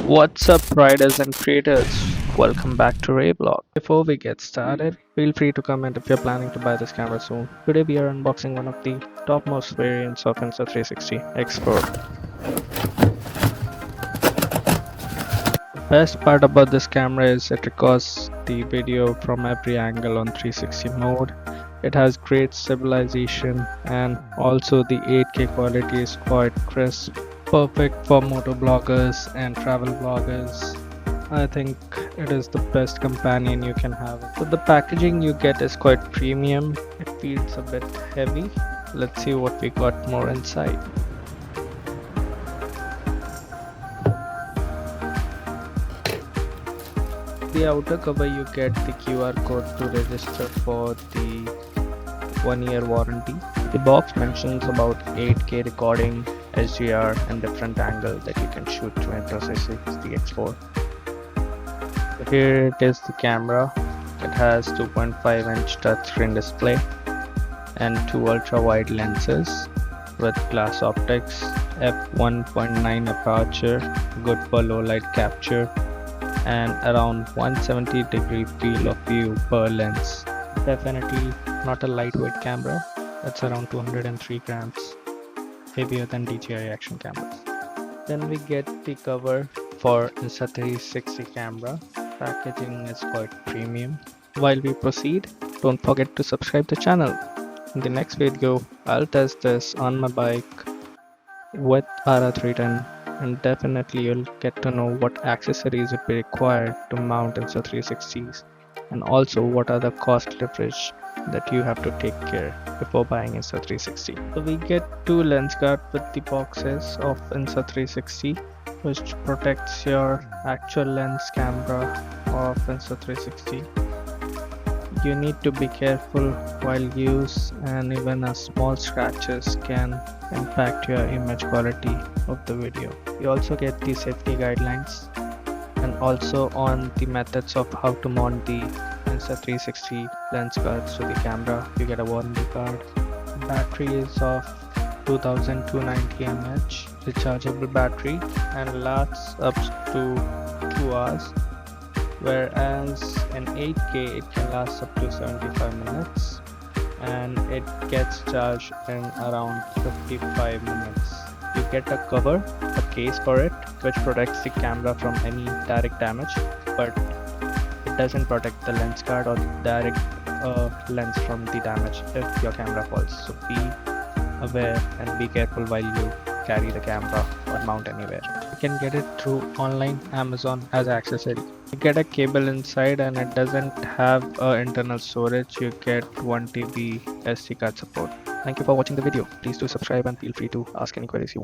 What's up, riders and creators? Welcome back to Revlog. Before we get started, feel free to comment if you're planning to buy this camera soon. Today we are unboxing one of the topmost variants of Insta360 X4. The best part about this camera is it records the video from every angle on 360 mode. It has great stabilization and also the 8K quality is quite crisp. Perfect for motovloggers and travel vloggers. I think it is the best companion you can have. So the packaging you get is quite premium. It feels a bit heavy. Let's see what we got more inside. The outer cover you get the QR code to register for the 1-year warranty. The box mentions about 8K recording, SDR and different angle that you can shoot to Insta360 X4. So here it is, the camera. It has 2.5-inch touchscreen display and 2 ultra-wide lenses with glass optics, f1.9 aperture, good for low light capture, and around 170-degree field of view per lens. Definitely not a lightweight camera. It's around 203 grams, heavier than DJI action cameras. Then we get the cover for Insta360 camera. Packaging is quite premium. While we proceed, don't forget to subscribe the channel. In the next video, I'll test this on my bike with RR310, and definitely you'll get to know what accessories would be required to mount Insta360s and also what are the cost leverage that you have to take care before buying Insta360. So we get 2 lens guards with the boxes of Insta360, which protects your actual lens camera of Insta360. You need to be careful while use, and even a small scratches can impact your image quality of the video. You also get the safety guidelines and also on the methods of how to mount the Insta360 lens guards to the camera. You get a warranty card. Battery is of 2290 mAh rechargeable battery and lasts up to 2 hours, whereas in 8K it can last up to 75 minutes and it gets charged in around 55 minutes. You get a cover, a case for it, which protects the camera from any direct damage, but it doesn't protect the lens guard or direct lens from the damage if your camera falls. So be aware and be careful while you carry the camera or mount anywhere. You can get it through online Amazon as accessory. You get a cable inside and it doesn't have internal storage. You get 1 TB SD card support. Thank you for watching the video. Please do subscribe and feel free to ask any queries you want.